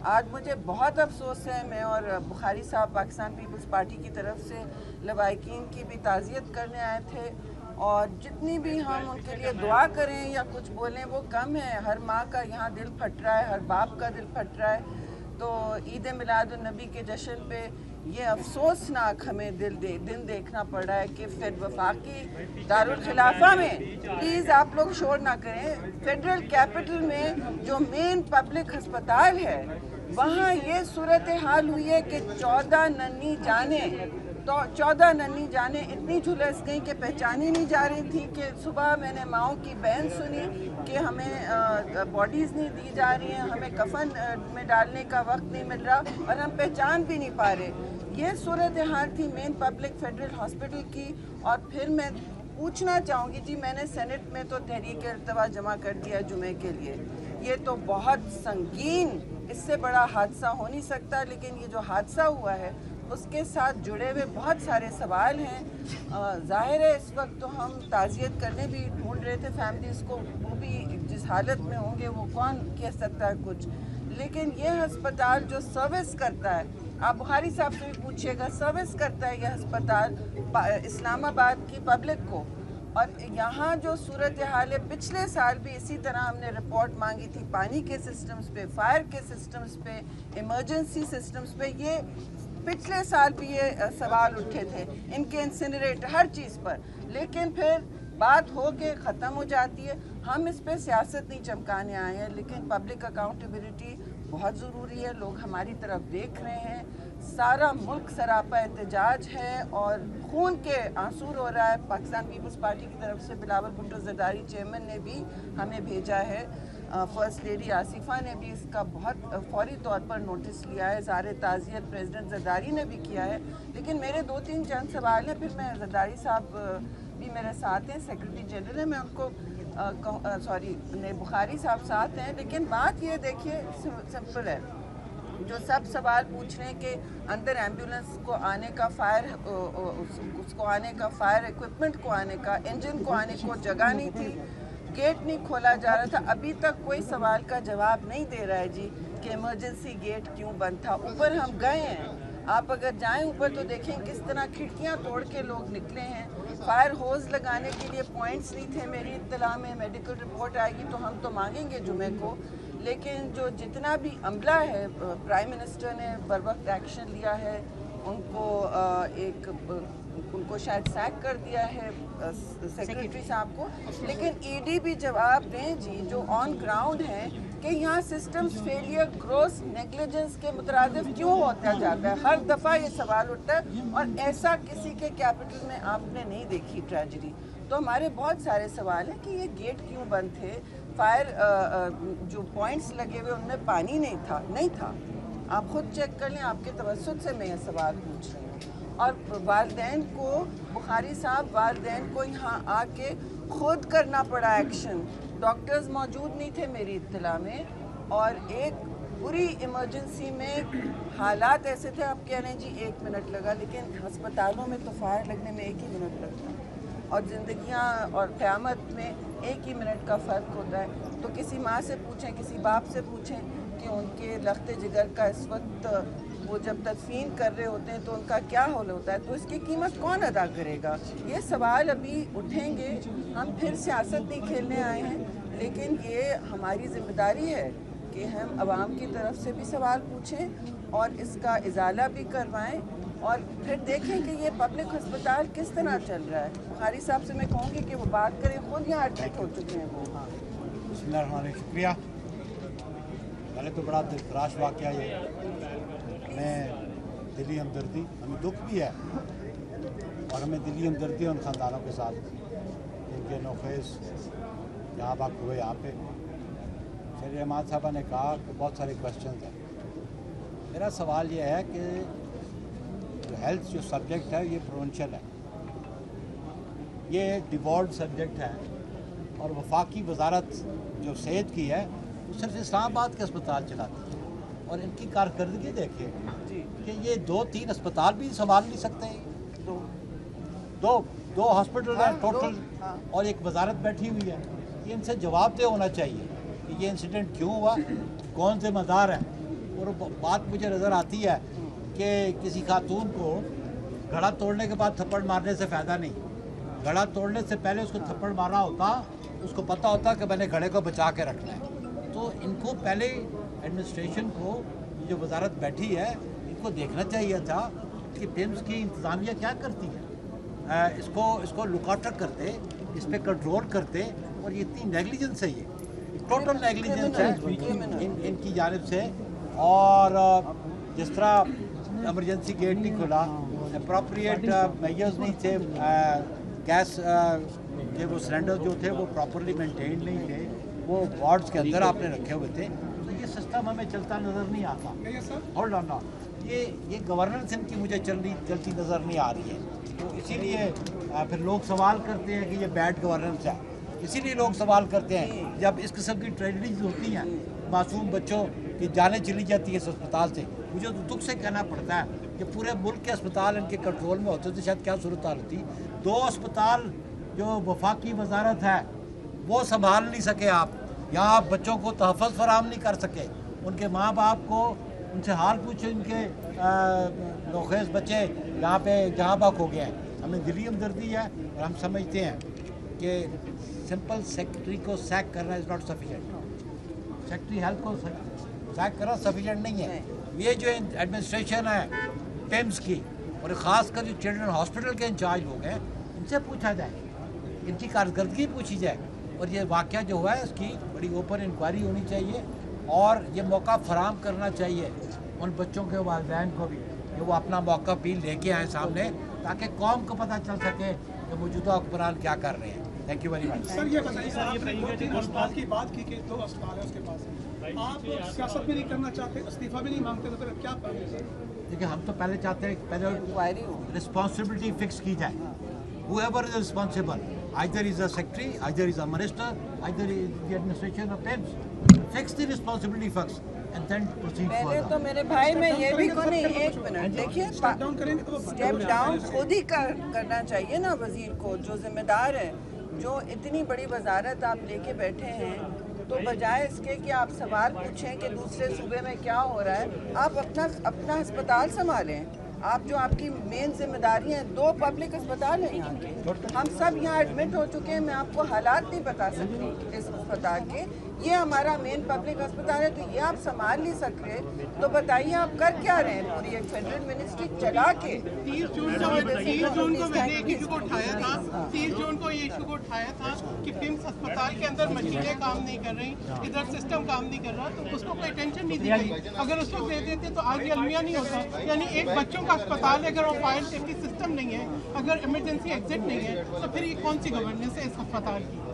آج مجھے بہت افسوس ہے، میں اور بخاری صاحب پاکستان پیپلز پارٹی کی طرف سے لوائقین کی بھی تعزیت کرنے آئے تھے، اور جتنی بھی ہم ان کے لیے دعا کریں یا کچھ بولیں وہ کم ہے۔ ہر ماں کا یہاں دل پھٹ رہا ہے، ہر باپ کا دل پھٹ رہا ہے۔ تو عید میلاد النبی کے جشن پہ یہ افسوسناک ہمیں دن دیکھنا پڑ رہا ہے کہ وفاقی دارالخلافہ میں، پلیز آپ لوگ شور نہ کریں، فیڈرل کیپٹل میں جو مین پبلک ہسپتال ہے وہاں یہ صورتحال ہوئی ہے کہ 14 ننھی جانیں اتنی جھلس گئیں کہ پہچانی نہیں جا رہی تھی، کہ صبح میں نے ماؤں کی بین سنی کہ ہمیں باڈیز نہیں دی جا رہی ہیں، ہمیں کفن میں ڈالنے کا وقت نہیں مل رہا اور ہم پہچان بھی نہیں پا رہے۔ یہ صورتحال تھی مین پبلک فیڈرل ہاسپٹل کی۔ اور پھر میں پوچھنا چاہوں گی جی، میں نے سینٹ میں تو تحریک التوا جمع کر دیا جمعے کے لیے، یہ تو بہت سنگین، اس سے بڑا حادثہ ہو نہیں سکتا، لیکن یہ جو حادثہ ہوا ہے اس کے ساتھ جڑے ہوئے بہت سارے سوال ہیں۔ ظاہر ہے اس وقت تو ہم تعزیت کرنے بھی ڈھونڈ رہے تھے فیملیز کو، وہ بھی جس حالت میں ہوں گے وہ کون کہہ سکتا ہے کچھ، لیکن یہ ہسپتال جو سروس کرتا ہے، آپ بخاری صاحب سے بھی پوچھیے گا، سروس کرتا ہے یہ ہسپتال اسلام آباد کی پبلک کو، اور یہاں جو صورتحال ہے، پچھلے سال بھی اسی طرح ہم نے رپورٹ مانگی تھی پانی کے سسٹمز پہ، فائر کے سسٹمز پہ، ایمرجنسی سسٹمز پہ، یہ پچھلے سال بھی یہ سوال اٹھے تھے، ان کے انسینریٹر ہر چیز پر، لیکن پھر بات ہو کے ختم ہو جاتی ہے۔ ہم اس پہ سیاست نہیں چمکانے آئے ہیں، لیکن پبلک اکاؤنٹیبلٹی بہت ضروری ہے، لوگ ہماری طرف دیکھ رہے ہیں، سارا ملک سراپا احتجاج ہے اور خون کے آنسو رو رہا ہے۔ پاکستان پیپلز پارٹی کی طرف سے بلاول بھٹو زرداری چیئرمین نے بھی ہمیں بھیجا ہے، فرسٹ لیڈی آصفہ نے بھی اس کا بہت فوری طور پر نوٹس لیا ہے، اظہار تعزیت پریزیڈنٹ زرداری نے بھی کیا ہے، لیکن میرے دو تین چند سوال ہیں، پھر میں زرداری صاحب بھی میرے ساتھ ہیں، سیکرٹری جنرل ہیں، میں ان کو بخاری صاحب ساتھ ہیں، لیکن بات یہ دیکھیے سمپل ہے، جو سب سوال پوچھ رہے ہیں کہ اندر ایمبیولنس کو آنے کا، اس کو آنے کا، فائر ایکوپمنٹ کو آنے کا، انجن کو آنے کو جگہ نہیں تھی، گیٹ نہیں کھولا جا رہا تھا، ابھی تک کوئی سوال کا جواب نہیں دے رہا ہے جی کہ ایمرجنسی گیٹ کیوں بند تھا۔ اوپر ہم گئے ہیں، آپ اگر جائیں اوپر تو دیکھیں کس طرح کھڑکیاں توڑ کے لوگ نکلے ہیں، فائر ہوز لگانے کے لیے پوائنٹس نہیں تھے، میری اطلاع میں میڈیکل رپورٹ آئے گی تو ہم تو مانگیں گے جمعے کو، لیکن جو جتنا بھی عملہ ہے، پرائم منسٹر نے بر وقت ایکشن لیا ہے، ان کو شاید سیک کر دیا ہے سیکرٹری صاحب کو، لیکن ای ڈی بھی جواب دیں جی، جو آن گراؤنڈ ہیں، کہ یہاں سسٹمز فیلئر گروس نیگلیجنس کے مترادف کیوں ہوتا جاتا ہے، ہر دفعہ یہ سوال اٹھتا ہے، اور ایسا کسی کے کیپٹل میں آپ نے نہیں دیکھی ٹریجڈی۔ تو ہمارے بہت سارے سوال ہیں کہ یہ گیٹ کیوں بند تھے، فائر جو پوائنٹس لگے ہوئے ان میں پانی نہیں تھا، آپ خود چیک کر لیں، آپ کے توسط سے میں یہ سوال پوچھ رہی ہوں۔ اور والدین کو، بخاری صاحب، والدین کو یہاں آ کے خود کرنا پڑا ایکشن، ڈاکٹرز موجود نہیں تھے میری اطلاع میں، اور ایک بری ایمرجنسی میں حالات ایسے تھے، آپ کہہ رہے ہیں جی 1 منٹ لگا، لیکن ہسپتالوں میں تو فائر لگنے میں 1 ہی منٹ لگتا ہے، اور زندگیاں اور قیامت میں 1 ہی منٹ کا فرق ہوتا ہے۔ تو کسی ماں سے پوچھیں، کسی باپ سے پوچھیں کہ ان کے لخت جگر کا اس وقت وہ جب تدفین کر رہے ہوتے ہیں تو ان کا کیا حال ہوتا ہے، تو اس کی قیمت کون ادا کرے گا؟ یہ سوال ابھی اٹھیں گے، ہم پھر سیاست نہیں کھیلنے آئے ہیں، لیکن یہ ہماری ذمہ داری ہے کہ ہم عوام کی طرف سے بھی سوال پوچھیں اور اس کا ازالہ بھی کروائیں، اور پھر دیکھیں کہ یہ پبلک ہسپتال کس طرح چل رہا ہے۔ بخاری صاحب سے میں کہوں گی کہ وہ بات کریں، خود یہاں ایڈمٹ ہو چکے ہیں وہ۔ بسم اللہ الرحمن الرحیم، شکریہ۔ پہلے تو بڑا دلفراش واقعہ یہ، ہمیں دلی ہمدردی، ہمیں دکھ بھی ہے، اور ہمیں دلی ہمدردی ان خاندانوں کے ساتھ جن کے نوخیز جہاں وقت ہوئے یہاں پہ۔ شریف احمد صاحبہ نے کہا کہ بہت سارے کوشچنز ہیں، میرا سوال یہ ہے کہ ہیلتھ جو سبجیکٹ ہے یہ پروونشل ہے، یہ ڈیوالوڈ سبجیکٹ ہے، اور وفاقی وزارت جو صحت کی ہے وہ صرف اسلام آباد کے اسپتال چلاتی ہے، اور ان کی کارکردگی دیکھیں کہ یہ 2-3 اسپتال بھی سنبھال نہیں سکتے، دو ہاسپٹل ہیں ٹوٹل، اور ایک وزارت بیٹھی ہوئی ہے۔ یہ ان سے جواب دہ ہونا چاہیے کہ یہ انسیڈنٹ کیوں ہوا، کون ذمہ دار ہیں، اور بات مجھے نظر آتی ہے کہ کسی خاتون کو گھڑا توڑنے کے بعد تھپڑ مارنے سے فائدہ نہیں، گھڑا توڑنے سے پہلے اس کو تھپڑ مارا ہوتا، اس کو پتہ ہوتا کہ میں نے گھڑے کو بچا کے رکھنا ہے۔ تو ان کو پہلے ایڈمنسٹریشن کو، جو وزارت بیٹھی ہے، ان کو دیکھنا چاہیے تھا کہ پیمز کی انتظامیہ کیا کرتی ہے، اس کو لک آؤٹ کرتے، اس پہ کنٹرول کرتے، اور یہ اتنی نیگلیجنس ہے، یہ ٹوٹل نیگلیجنس ہے ان کی جانب سے۔ اور جس طرح ایمرجنسی گیٹ نہیں کھلا، اپروپریٹ میجرز نہیں تھے، گیس کے وہ سلنڈر جو تھے وہ پراپرلی مینٹین نہیں تھے، وہ وارڈز کے اندر آپ نے رکھے ہوئے تھے، تو یہ سسٹم ہمیں چلتا نظر نہیں آتا۔ ہولڈ آن نا، یہ گورننس ان کی مجھے چلتی نظر نہیں آ رہی ہے، تو اسی لیے پھر لوگ سوال کرتے ہیں کہ یہ بیڈ گورننس ہے۔ اسی لیے لوگ سوال کرتے ہیں جب اس قسم کی ٹریجڈیز ہوتی ہیں، معصوم بچوں کی جانیں چلی جاتی ہیں اس اسپتال سے، مجھے تو دکھ سے کہنا پڑتا ہے کہ پورے ملک کے اسپتال ان کے کنٹرول میں ہوتے تو شاید کیا صورتحال ہوتی۔ 2 اسپتال جو وفاقی وزارت ہے وہ سنبھال نہیں سکے آپ، یہاں آپ بچوں کو تحفظ فراہم نہیں کر سکے، ان کے ماں باپ کو ان سے حال پوچھے، ان کے نوخیز بچے یہاں پہ جہاں بک ہو گئے ہیں۔ ہمیں دلی ہمدردی ہے اور ہم سمجھتے ہیں کہ سمپل سیکرٹری کو سیک کرنا is not sufficient, secretary health کو سیک کرنا سفیشینٹ نہیں ہے۔ یہ جو ایڈمنسٹریشن ہے پیمز کی، اور خاص کر جو چلڈرن ہاسپٹل کے انچارج لوگ ہیں، ان سے پوچھا جائے، ان کی کارکردگی پوچھی جائے، اور یہ واقعہ جو ہوا ہے اس کی بڑی اوپن انکوائری ہونی چاہیے، اور یہ موقع فراہم کرنا چاہیے ان بچوں کے والدین کو بھی کہ وہ اپنا موقع بھی لے کے آئیں سامنے، تاکہ قوم کو پتہ چل سکے کہ موجودہ حکمران کیا کر رہے ہیں۔ Thank you very much. Sir یہ بتائیے، آپ نے اسپتال کی بات کی کہ 2 اسپتال ہیں اس کے پاس، آپ سیاست بھی نہیں کرنا چاہتے، استعفیٰ بھی نہیں مانگتے، تو پھر کیا کریں سر؟ دیکھیے ہم تو پہلے چاہتے ہیں کہ پہلے رسپانسبلٹی فکس کی جائے، whoever is responsible, either is a secretary, either is a minister, either is the administration of PIMS, fix the responsibility first and then proceed further. پہلے تو میرے بھائی میں یہ بھی کو نہیں، ایک منٹ دیکھیے، اسٹیپ ڈاؤن خود ہی کرنا چاہیے نا وزیر کو، جو ذمہ دار ہے، جو اتنی بڑی وزارت آپ لے کے بیٹھے ہیں، تو بجائے اس کے کہ آپ سوال پوچھیں کہ دوسرے صوبے میں کیا ہو رہا ہے، آپ اپنا ہسپتال سنبھالیں۔ آپ جو آپ کی مین ذمہ داری ہیں، 2 پبلک اسپتال ہیں یہاں کے، ہم سب یہاں ایڈمٹ ہو چکے ہیں، میں آپ کو حالات نہیں بتا سکتی اس اسپتال کے، یہ ہمارا مین پبلک اسپتال ہے، تو یہ آپ سنبھال نہیں سک رہے، تو بتائیے آپ کر کیا رہے ہیں؟ پوری ایک فیڈرل منسٹری چلا کے 30 جون کو میں نے ایک ایشو کو اٹھایا تھا، 30 جون کو یہ ایشو کو اٹھایا تھا کہ پیمز اسپتال کے اندر مشینیں کام نہیں کر رہی، ادھر سسٹم کام نہیں کر رہا، تو اس کو کوئی اٹینشن نہیں دی گئی۔ اگر اس کو دے دیتے تو آج یہ المیہ نہیں ہوتا، یعنی ایک بچوں کا اسپتال ہے، اگر وہ فائر سیفٹی سسٹم نہیں ہے، اگر ایمرجنسی ایگزٹ نہیں ہے، تو پھر یہ کون سی گورننس ہے اس اسپتال کی؟